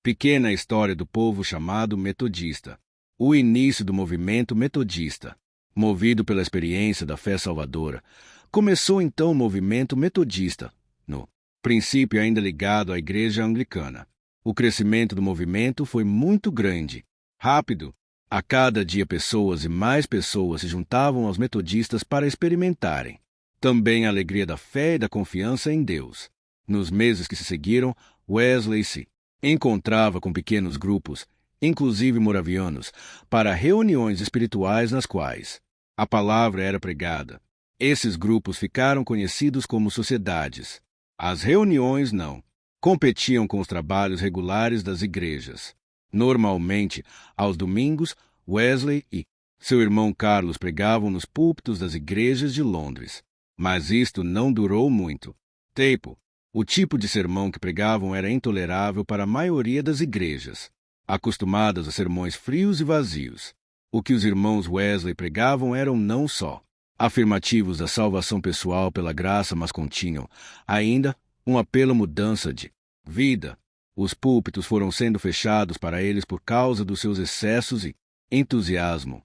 Pequena história do povo chamado metodista. O início do movimento metodista. Movido pela experiência da fé salvadora, começou então o movimento metodista, no princípio ainda ligado à igreja anglicana. O crescimento do movimento foi muito grande, rápido. A cada dia pessoas e mais pessoas se juntavam aos metodistas para experimentarem também a alegria da fé e da confiança em Deus. Nos meses que se seguiram, Wesley se encontrava com pequenos grupos, inclusive moravianos, para reuniões espirituais nas quais a palavra era pregada. Esses grupos ficaram conhecidos como sociedades. As reuniões não competiam com os trabalhos regulares das igrejas. Normalmente, aos domingos, Wesley e seu irmão Carlos pregavam nos púlpitos das igrejas de Londres. Mas isto não durou muito tempo. O tipo de sermão que pregavam era intolerável para a maioria das igrejas, acostumadas a sermões frios e vazios. O que os irmãos Wesley pregavam eram não só afirmativos da salvação pessoal pela graça, mas continham ainda um apelo à mudança de vida. Os púlpitos foram sendo fechados para eles por causa dos seus excessos e entusiasmo.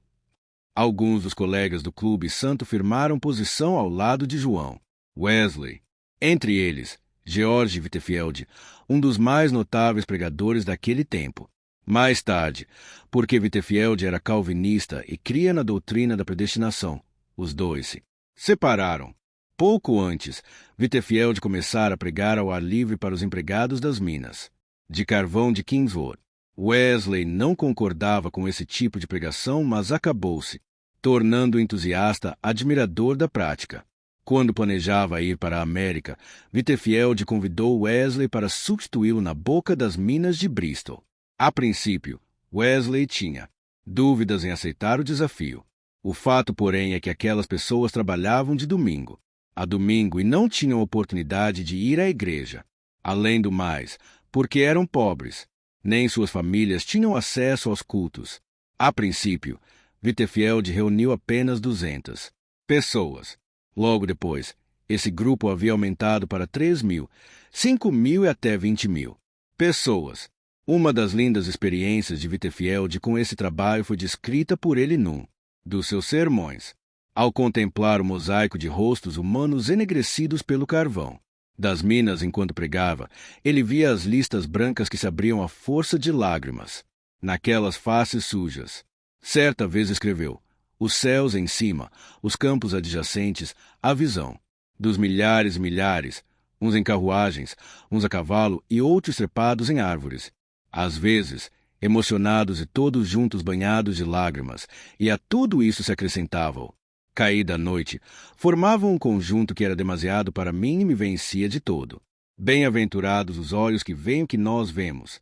Alguns dos colegas do Clube Santo firmaram posição ao lado de João Wesley. Entre eles, George Whitefield, um dos mais notáveis pregadores daquele tempo. Mais tarde, porque Whitefield era calvinista e cria na doutrina da predestinação, os dois se separaram. Pouco antes, Whitefield começara a pregar ao ar livre para os empregados das minas de carvão de Kingswood. Wesley não concordava com esse tipo de pregação, mas acabou-se tornando entusiasta, admirador da prática. Quando planejava ir para a América, Whitefield convidou Wesley para substituí-lo na boca das minas de Bristol. A princípio, Wesley tinha dúvidas em aceitar o desafio. O fato, porém, é que aquelas pessoas trabalhavam de domingo a domingo e não tinham oportunidade de ir à igreja. Além do mais, porque eram pobres, nem suas famílias tinham acesso aos cultos. A princípio, Whitefield reuniu apenas 200 pessoas. Logo depois, esse grupo havia aumentado para 3.000, 5.000 e até 20.000 pessoas. Uma das lindas experiências de Whitefield com esse trabalho foi descrita por ele num dos seus sermões. Ao contemplar o mosaico de rostos humanos enegrecidos pelo carvão das minas enquanto pregava, ele via as listas brancas que se abriam à força de lágrimas naquelas faces sujas. Certa vez escreveu: os céus em cima, os campos adjacentes, a visão dos milhares e milhares, uns em carruagens, uns a cavalo e outros trepados em árvores, às vezes emocionados e todos juntos banhados de lágrimas, e a tudo isso se acrescentavam. Caída a noite, formavam um conjunto que era demasiado para mim e me vencia de todo. Bem-aventurados os olhos que veem o que nós vemos.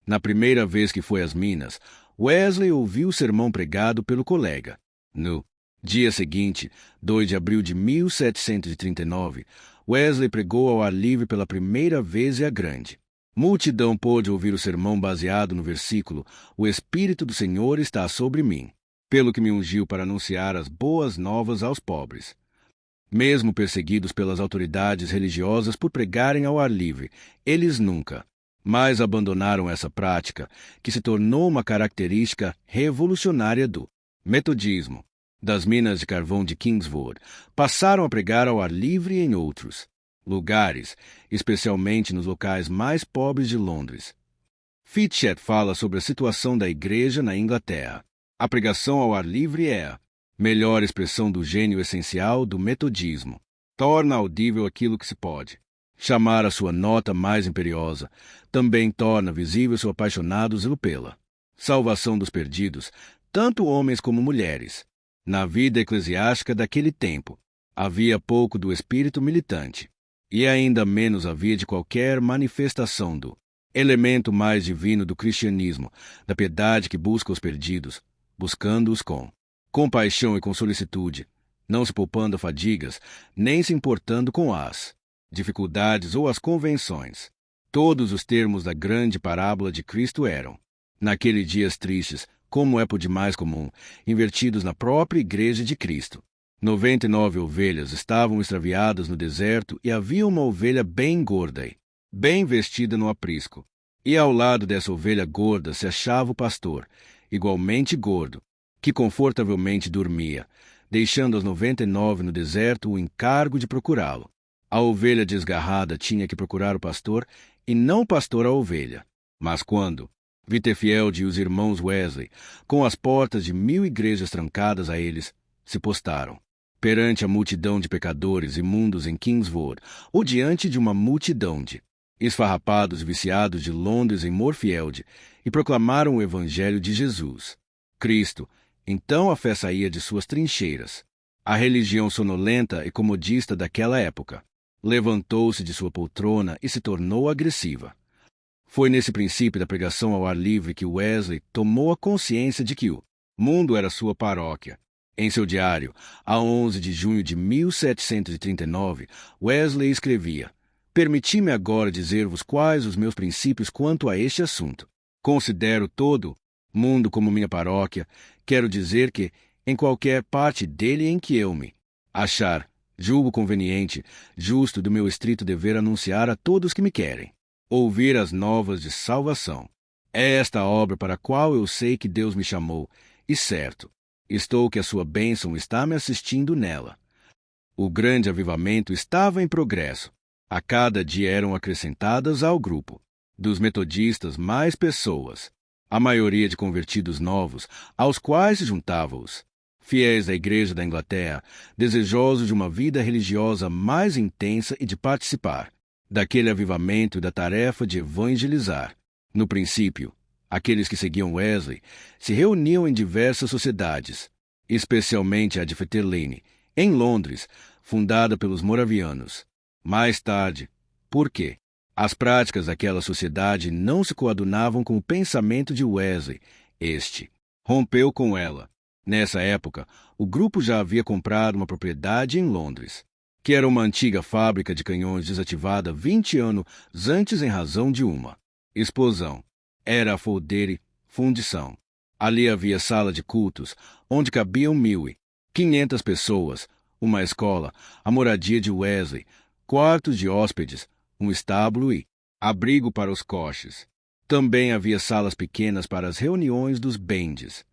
Na primeira vez que foi às minas, Wesley ouviu o sermão pregado pelo colega. No dia seguinte, 2 de abril de 1739, Wesley pregou ao ar livre pela primeira vez e a grande multidão pôde ouvir o sermão baseado no versículo: o Espírito do Senhor está sobre mim, pelo que me ungiu para anunciar as boas novas aos pobres. Mesmo perseguidos pelas autoridades religiosas por pregarem ao ar livre, eles nunca mais abandonaram essa prática, que se tornou uma característica revolucionária do metodismo. Das minas de carvão de Kingswood, passaram a pregar ao ar livre em outros lugares, especialmente nos locais mais pobres de Londres. Fitchett fala sobre a situação da igreja na Inglaterra. A pregação ao ar livre é a melhor expressão do gênio essencial do metodismo. Torna audível aquilo que se pode chamar a sua nota mais imperiosa. Também torna visível seu apaixonado zelo pela salvação dos perdidos, tanto homens como mulheres. Na vida eclesiástica daquele tempo, havia pouco do espírito militante, e ainda menos havia de qualquer manifestação do elemento mais divino do cristianismo, da piedade que busca os perdidos, buscando-os com compaixão e com solicitude, não se poupando a fadigas, nem se importando com as dificuldades ou as convenções. Todos os termos da grande parábola de Cristo eram, naqueles dias tristes, como é por demais comum, invertidos na própria igreja de Cristo. 99 ovelhas estavam extraviadas no deserto e havia uma ovelha bem gorda e bem vestida no aprisco. E ao lado dessa ovelha gorda se achava o pastor, igualmente gordo, que confortavelmente dormia, deixando as 99 no deserto o encargo de procurá-lo. A ovelha desgarrada tinha que procurar o pastor e não o pastor a ovelha. Mas quando Wittefield e os irmãos Wesley, com as portas de 1000 igrejas trancadas a eles, se postaram perante a multidão de pecadores imundos em Kingswood, ou diante de uma multidão de esfarrapados e viciados de Londres em Moorfield, e proclamaram o evangelho de Jesus Cristo, então a fé saía de suas trincheiras. A religião sonolenta e comodista daquela época levantou-se de sua poltrona e se tornou agressiva. Foi nesse princípio da pregação ao ar livre que Wesley tomou a consciência de que o mundo era sua paróquia. Em seu diário, a 11 de junho de 1739, Wesley escrevia: Permiti-me agora dizer-vos quais os meus princípios quanto a este assunto. Considero todo mundo como minha paróquia. Quero dizer que, em qualquer parte dele em que eu me achar, julgo conveniente, justo do meu estrito dever anunciar a todos que me querem ouvir as novas de salvação. É esta a obra para a qual eu sei que Deus me chamou, e certo estou que a sua bênção está me assistindo nela. O grande avivamento estava em progresso. A cada dia eram acrescentadas ao grupo dos metodistas mais pessoas, a maioria de convertidos novos, aos quais se juntavam os fiéis da Igreja da Inglaterra, desejosos de uma vida religiosa mais intensa e de participar daquele avivamento e da tarefa de evangelizar. No princípio, aqueles que seguiam Wesley se reuniam em diversas sociedades, especialmente a de Fetter Lane, em Londres, fundada pelos moravianos. Mais tarde, por quê? As práticas daquela sociedade não se coadunavam com o pensamento de Wesley. Este rompeu com ela. Nessa época, o grupo já havia comprado uma propriedade em Londres, que era uma antiga fábrica de canhões desativada 20 anos antes em razão de uma explosão. Era a Foldeire Fundição. Ali havia sala de cultos, onde cabiam 1.500 pessoas, uma escola, a moradia de Wesley, quartos de hóspedes, um estábulo e abrigo para os coches. Também havia salas pequenas para as reuniões dos bendes.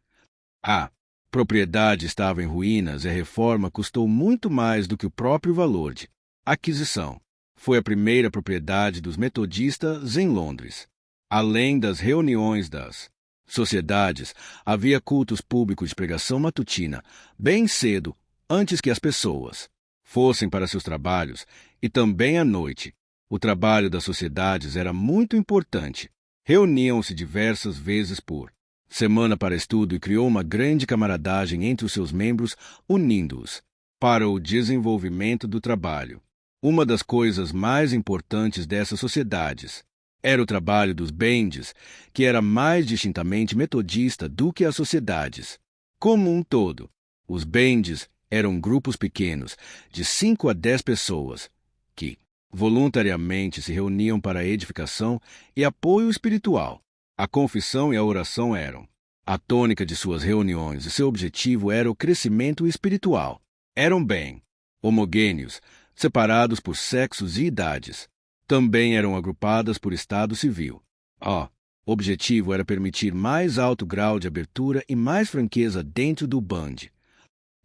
A propriedade estava em ruínas e a reforma custou muito mais do que o próprio valor de aquisição. Foi a primeira propriedade dos metodistas em Londres. Além das reuniões das sociedades, havia cultos públicos de pregação matutina, bem cedo, antes que as pessoas fossem para seus trabalhos, e também à noite. O trabalho das sociedades era muito importante. Reuniam-se diversas vezes por semana para estudo e criou uma grande camaradagem entre os seus membros, unindo-os para o desenvolvimento do trabalho. Uma das coisas mais importantes dessas sociedades era o trabalho dos bendes, que era mais distintamente metodista do que as sociedades. Como um todo, os bendes eram grupos pequenos, de 5 a 10 pessoas, que voluntariamente se reuniam para a edificação e apoio espiritual. A confissão e a oração eram a tônica de suas reuniões e seu objetivo era o crescimento espiritual. Eram bem homogêneos, separados por sexos e idades. Também eram agrupadas por estado civil. O objetivo era permitir mais alto grau de abertura e mais franqueza dentro do band.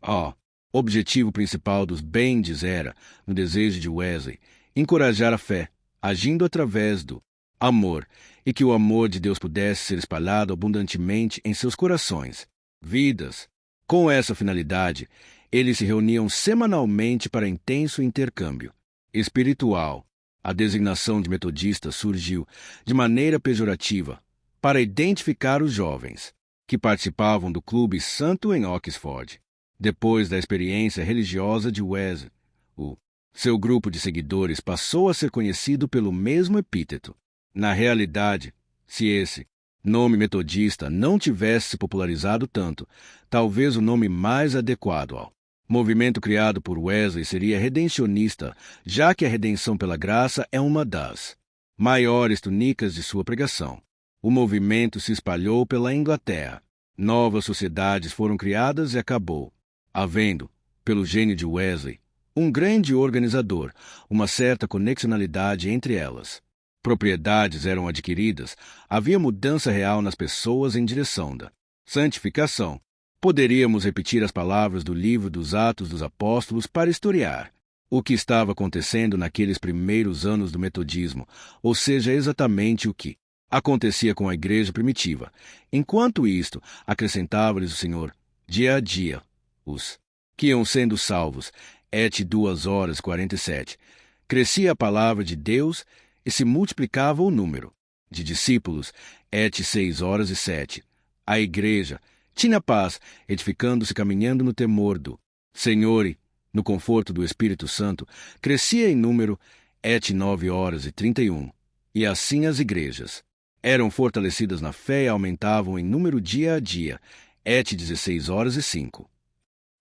O objetivo principal dos bands era, no desejo de Wesley, encorajar a fé, agindo através do amor, e que o amor de Deus pudesse ser espalhado abundantemente em seus corações, vidas. Com essa finalidade, eles se reuniam semanalmente para intenso intercâmbio espiritual. A designação de metodista surgiu, de maneira pejorativa, para identificar os jovens que participavam do Clube Santo em Oxford. Depois da experiência religiosa de Wesley, o seu grupo de seguidores passou a ser conhecido pelo mesmo epíteto. Na realidade, se esse nome metodista não tivesse se popularizado tanto, talvez o nome mais adequado ao movimento criado por Wesley seria redencionista, já que a redenção pela graça é uma das maiores túnicas de sua pregação. O movimento se espalhou pela Inglaterra. Novas sociedades foram criadas e acabou havendo, pelo gênio de Wesley, um grande organizador, uma certa conexionalidade entre elas. Propriedades eram adquiridas, havia mudança real nas pessoas em direção da santificação. Poderíamos repetir as palavras do livro dos Atos dos Apóstolos para historiar o que estava acontecendo naqueles primeiros anos do metodismo, ou seja, exatamente o que acontecia com a igreja primitiva. Enquanto isto, acrescentava-lhes o Senhor, dia a dia, os que iam sendo salvos, et 2:47. Crescia a palavra de Deus e se multiplicava o número de discípulos, et 6:07. A igreja tinha paz, edificando-se, caminhando no temor do Senhor e no conforto do Espírito Santo, crescia em número, et 9:31. E assim as igrejas eram fortalecidas na fé e aumentavam em número dia a dia, et 16:05.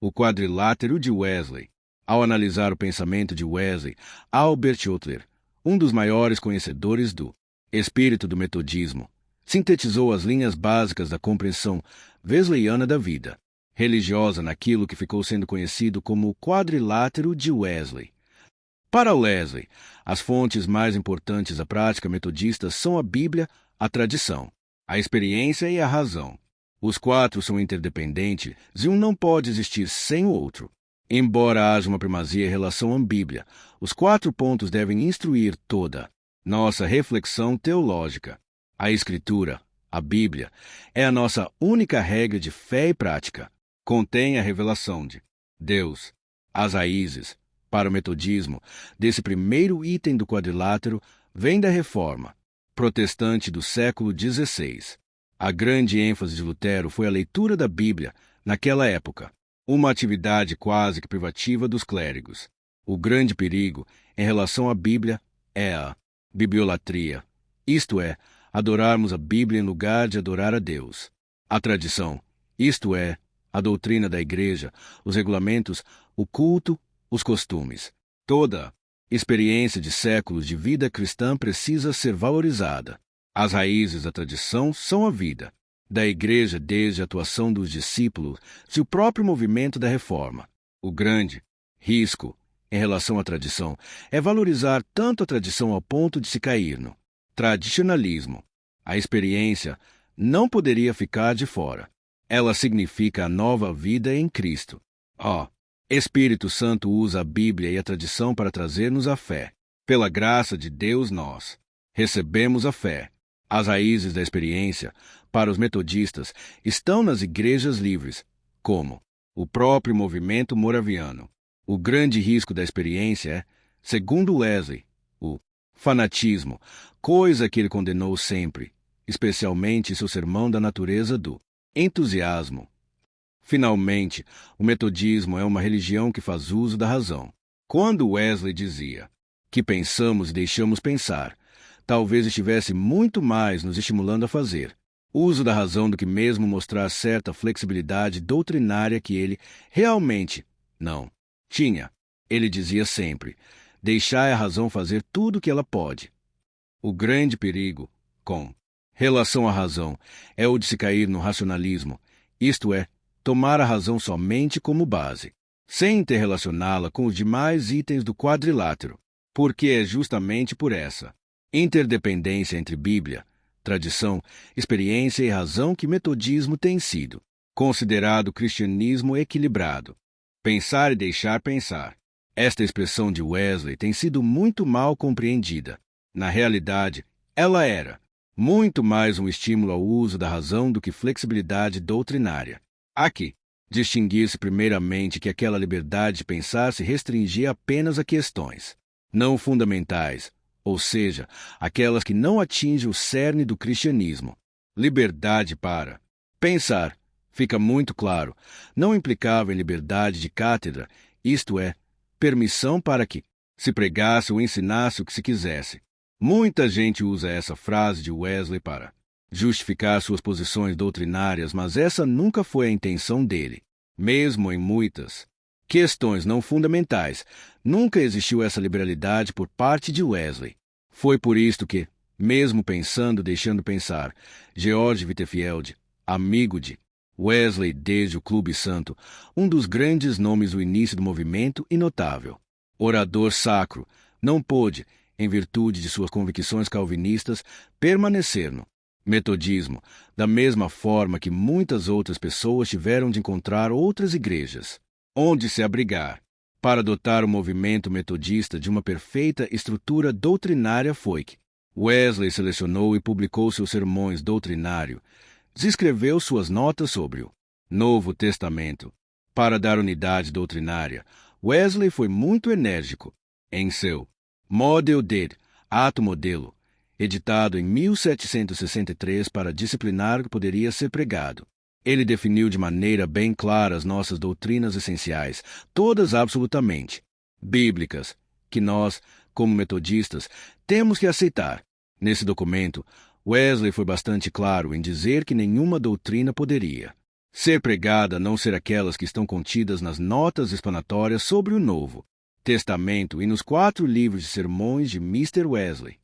O quadrilátero de Wesley. Ao analisar o pensamento de Wesley, Albert Outler, um dos maiores conhecedores do espírito do metodismo, sintetizou as linhas básicas da compreensão wesleyana da vida religiosa naquilo que ficou sendo conhecido como o quadrilátero de Wesley. Para Wesley, as fontes mais importantes da prática metodista são a Bíblia, a tradição, a experiência e a razão. Os quatro são interdependentes e um não pode existir sem o outro. Embora haja uma primazia em relação à Bíblia, os 4 pontos devem instruir toda nossa reflexão teológica. A Escritura, a Bíblia, é a nossa única regra de fé e prática. Contém a revelação de Deus. As raízes, para o metodismo, desse primeiro item do quadrilátero vem da Reforma protestante do século XVI. A grande ênfase de Lutero foi a leitura da Bíblia naquela época, uma atividade quase que privativa dos clérigos. O grande perigo em relação à Bíblia é a bibliolatria, isto é, adorarmos a Bíblia em lugar de adorar a Deus. A tradição, isto é, a doutrina da Igreja, os regulamentos, o culto, os costumes. Toda experiência de séculos de vida cristã precisa ser valorizada. As raízes da tradição são a vida da Igreja desde a atuação dos discípulos e o próprio movimento da Reforma. O grande risco em relação à tradição é valorizar tanto a tradição ao ponto de se cair no tradicionalismo. A experiência não poderia ficar de fora. Ela significa a nova vida em Cristo. O Espírito Santo usa a Bíblia e a tradição para trazer-nos a fé. Pela graça de Deus nós recebemos a fé. As raízes da experiência, para os metodistas, estão nas igrejas livres, como o próprio movimento moraviano. O grande risco da experiência é, segundo Wesley, o fanatismo, coisa que ele condenou sempre, especialmente em seu sermão da natureza do entusiasmo. Finalmente, o metodismo é uma religião que faz uso da razão. Quando Wesley dizia que pensamos e deixamos pensar, talvez estivesse muito mais nos estimulando a fazer uso da razão do que mesmo mostrar certa flexibilidade doutrinária que ele realmente não tinha. Ele dizia sempre, deixai a razão fazer tudo o que ela pode. O grande perigo, com relação à razão, é o de se cair no racionalismo, isto é, tomar a razão somente como base, sem interrelacioná-la com os demais itens do quadrilátero, porque é justamente por essa interdependência entre Bíblia, tradição, experiência e razão que metodismo tem sido considerado cristianismo equilibrado. Pensar e deixar pensar. Esta expressão de Wesley tem sido muito mal compreendida. Na realidade, ela era muito mais um estímulo ao uso da razão do que flexibilidade doutrinária. Há que distinguir-se primeiramente que aquela liberdade de pensar se restringia apenas a questões não fundamentais, ou seja, aquelas que não atingem o cerne do cristianismo. Liberdade para pensar, fica muito claro, não implicava em liberdade de cátedra, isto é, permissão para que se pregasse ou ensinasse o que se quisesse. Muita gente usa essa frase de Wesley para justificar suas posições doutrinárias, mas essa nunca foi a intenção dele. Mesmo em muitas questões não fundamentais, nunca existiu essa liberalidade por parte de Wesley. Foi por isto que, mesmo pensando, deixando pensar, George Whitefield, amigo de Wesley desde o Clube Santo, um dos grandes nomes do início do movimento e notável orador sacro, não pôde, em virtude de suas convicções calvinistas, permanecer no metodismo, da mesma forma que muitas outras pessoas tiveram de encontrar outras igrejas onde se abrigar. Para dotar o movimento metodista de uma perfeita estrutura doutrinária foi que Wesley selecionou e publicou seus sermões doutrinários, escreveu suas notas sobre o Novo Testamento. Para dar unidade doutrinária, Wesley foi muito enérgico em seu Model Dei, Ato Modelo, editado em 1763 para disciplinar o que poderia ser pregado. Ele definiu de maneira bem clara as nossas doutrinas essenciais, todas absolutamente bíblicas, que nós, como metodistas, temos que aceitar. Nesse documento, Wesley foi bastante claro em dizer que nenhuma doutrina poderia ser pregada a não ser aquelas que estão contidas nas notas explanatórias sobre o Novo Testamento e nos 4 livros de sermões de Mr. Wesley.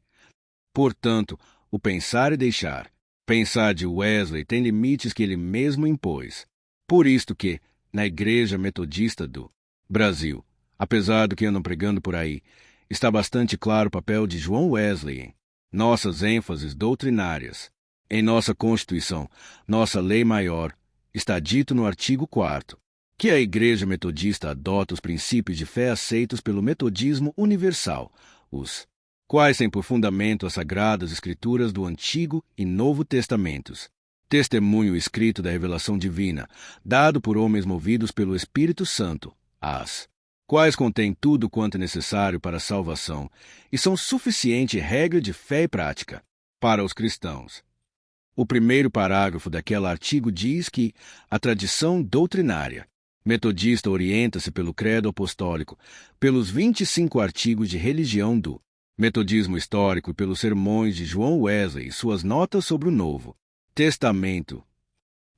Portanto, o pensar e deixar. Pensar de Wesley tem limites que ele mesmo impôs. Por isto que, na Igreja Metodista do Brasil, apesar do que andam pregando por aí, está bastante claro o papel de João Wesley em nossas ênfases doutrinárias. Em nossa Constituição, nossa lei maior, está dito no artigo 4º, que a Igreja Metodista adota os princípios de fé aceitos pelo metodismo universal, os quais têm por fundamento as sagradas escrituras do Antigo e Novo Testamentos, testemunho escrito da revelação divina, dado por homens movidos pelo Espírito Santo, as quais contêm tudo quanto é necessário para a salvação e são suficiente regra de fé e prática para os cristãos. O primeiro parágrafo daquele artigo diz que a tradição doutrinária metodista orienta-se pelo credo apostólico, pelos 25 artigos de religião do metodismo histórico e pelos sermões de João Wesley e suas notas sobre o Novo Testamento.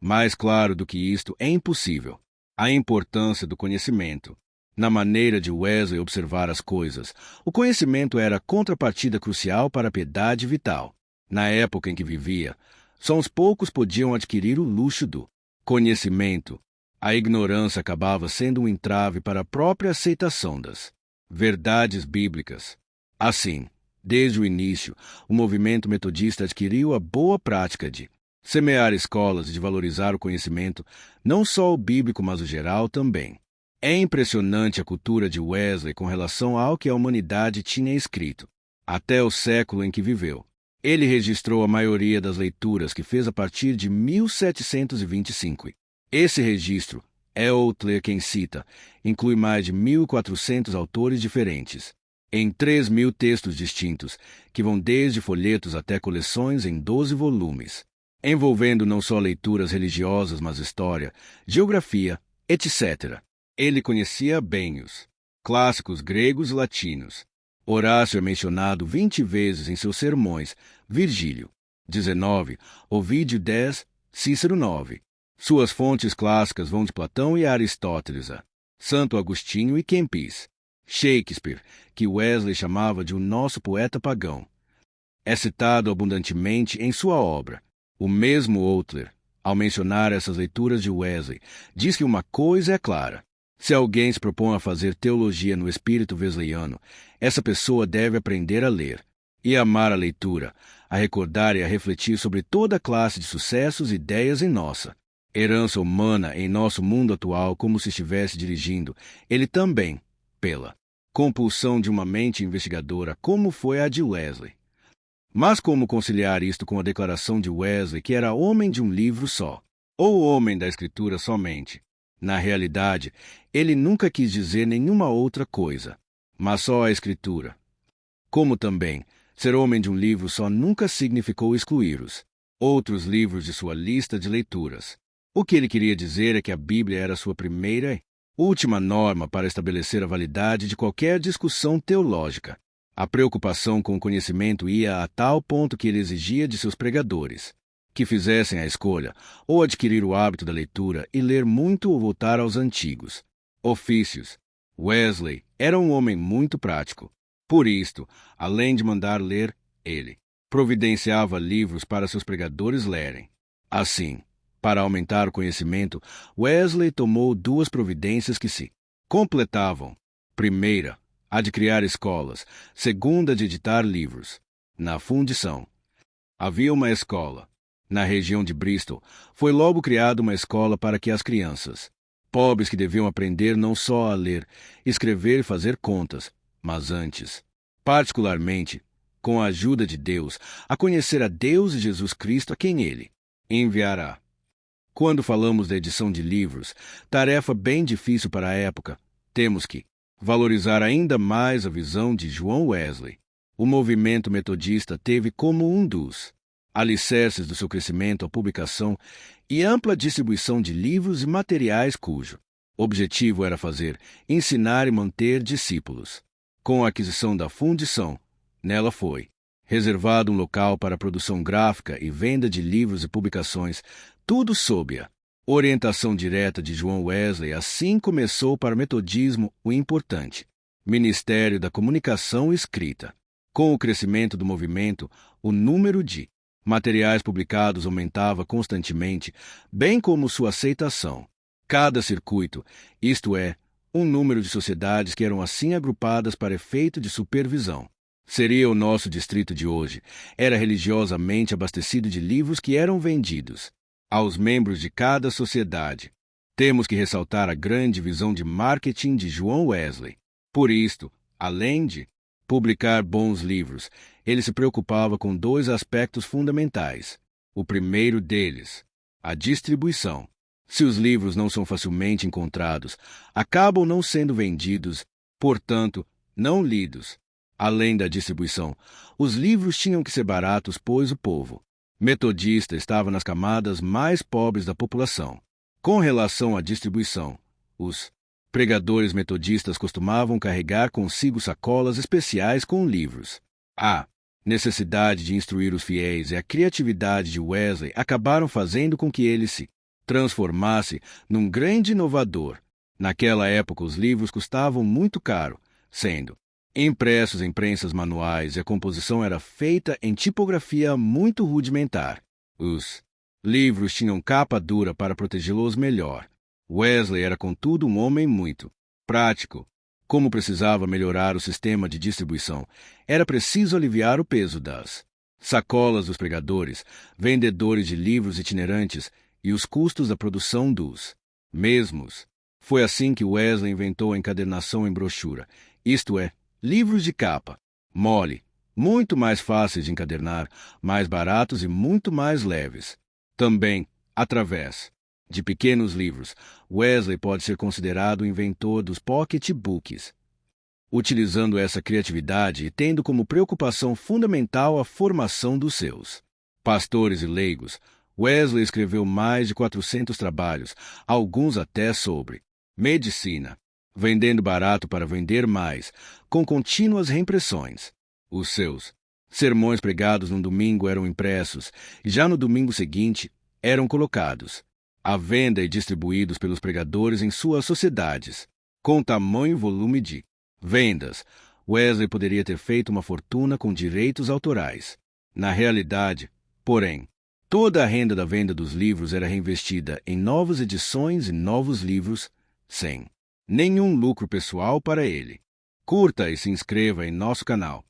Mais claro do que isto é impossível. A importância do conhecimento. Na maneira de Wesley observar as coisas, o conhecimento era a contrapartida crucial para a piedade vital. Na época em que vivia, só uns poucos podiam adquirir o luxo do conhecimento. A ignorância acabava sendo um entrave para a própria aceitação das verdades bíblicas. Assim, desde o início, o movimento metodista adquiriu a boa prática de semear escolas e de valorizar o conhecimento, não só o bíblico, mas o geral também. É impressionante a cultura de Wesley com relação ao que a humanidade tinha escrito, até o século em que viveu. Ele registrou a maioria das leituras que fez a partir de 1725. Esse registro, é Outler quem cita, inclui mais de 1.400 autores diferentes, em 3.000 textos distintos, que vão desde folhetos até coleções em 12 volumes, envolvendo não só leituras religiosas, mas história, geografia, etc. Ele conhecia bem os clássicos gregos e latinos. Horácio é mencionado 20 vezes em seus sermões, Virgílio, 19, Ovídio 10, Cícero 9. Suas fontes clássicas vão de Platão e Aristóteles a Santo Agostinho e Kempis. Shakespeare, que Wesley chamava de o nosso poeta pagão, é citado abundantemente em sua obra. O mesmo Outler, ao mencionar essas leituras de Wesley, diz que uma coisa é clara. Se alguém se propõe a fazer teologia no espírito wesleyano, essa pessoa deve aprender a ler e amar a leitura, a recordar e a refletir sobre toda a classe de sucessos e ideias em nossa herança humana em nosso mundo atual, como se estivesse dirigindo, ele também, pela compulsão de uma mente investigadora, como foi a de Wesley. Mas como conciliar isto com a declaração de Wesley que era homem de um livro só, ou homem da Escritura somente? Na realidade, ele nunca quis dizer nenhuma outra coisa, mas só a Escritura. Como também, ser homem de um livro só nunca significou excluir os outros livros de sua lista de leituras. O que ele queria dizer é que a Bíblia era sua primeira e última norma para estabelecer a validade de qualquer discussão teológica. A preocupação com o conhecimento ia a tal ponto que ele exigia de seus pregadores que fizessem a escolha, ou adquirir o hábito da leitura e ler muito ou voltar aos antigos ofícios. Wesley era um homem muito prático. Por isto, além de mandar ler, ele providenciava livros para seus pregadores lerem. Assim, para aumentar o conhecimento, Wesley tomou 2 providências que se completavam. Primeira, a de criar escolas, segunda de editar livros. Na fundição. Havia uma escola. Na região de Bristol, foi logo criada uma escola para que as crianças, pobres que deviam aprender não só a ler, escrever e fazer contas, mas antes, particularmente, com a ajuda de Deus, a conhecer a Deus e Jesus Cristo a quem Ele enviará. Quando falamos da edição de livros, tarefa bem difícil para a época, temos que valorizar ainda mais a visão de João Wesley. O movimento metodista teve como um dos alicerces do seu crescimento a publicação e ampla distribuição de livros e materiais cujo objetivo era fazer, ensinar e manter discípulos. Com a aquisição da fundição, nela foi reservado um local para a produção gráfica e venda de livros e publicações, tudo sob a orientação direta de João Wesley. Assim começou para o metodismo o importante Ministério da Comunicação Escrita. Com o crescimento do movimento, o número de materiais publicados aumentava constantemente, bem como sua aceitação. Cada circuito, isto é, um número de sociedades que eram assim agrupadas para efeito de supervisão, seria o nosso distrito de hoje, era religiosamente abastecido de livros que eram vendidos aos membros de cada sociedade. Temos que ressaltar a grande visão de marketing de João Wesley. Por isto, além de publicar bons livros, ele se preocupava com dois aspectos fundamentais. O primeiro deles, a distribuição. Se os livros não são facilmente encontrados, acabam não sendo vendidos, portanto, não lidos. Além da distribuição, os livros tinham que ser baratos, pois o povo metodista estava nas camadas mais pobres da população. Com relação à distribuição, os pregadores metodistas costumavam carregar consigo sacolas especiais com livros. A necessidade de instruir os fiéis e a criatividade de Wesley acabaram fazendo com que ele se transformasse num grande inovador. Naquela época, os livros custavam muito caro, sendo impressos em prensas manuais e a composição era feita em tipografia muito rudimentar. Os livros tinham capa dura para protegê-los melhor. Wesley era, contudo, um homem muito prático. Como precisava melhorar o sistema de distribuição, era preciso aliviar o peso das sacolas dos pregadores, vendedores de livros itinerantes e os custos da produção dos mesmos. Foi assim que Wesley inventou a encadernação em brochura, isto é, livros de capa mole, muito mais fáceis de encadernar, mais baratos e muito mais leves. Também, através de pequenos livros, Wesley pode ser considerado o inventor dos pocketbooks. Utilizando essa criatividade e tendo como preocupação fundamental a formação dos seus pastores e leigos, Wesley escreveu mais de 400 trabalhos, alguns até sobre medicina, vendendo barato para vender mais, com contínuas reimpressões. Os seus sermões pregados no domingo eram impressos e já no domingo seguinte eram colocados à venda e distribuídos pelos pregadores em suas sociedades. Com tamanho volume de vendas, Wesley poderia ter feito uma fortuna com direitos autorais. Na realidade, porém, toda a renda da venda dos livros era reinvestida em novas edições e novos livros, sem nenhum lucro pessoal para ele. Curta e se inscreva em nosso canal.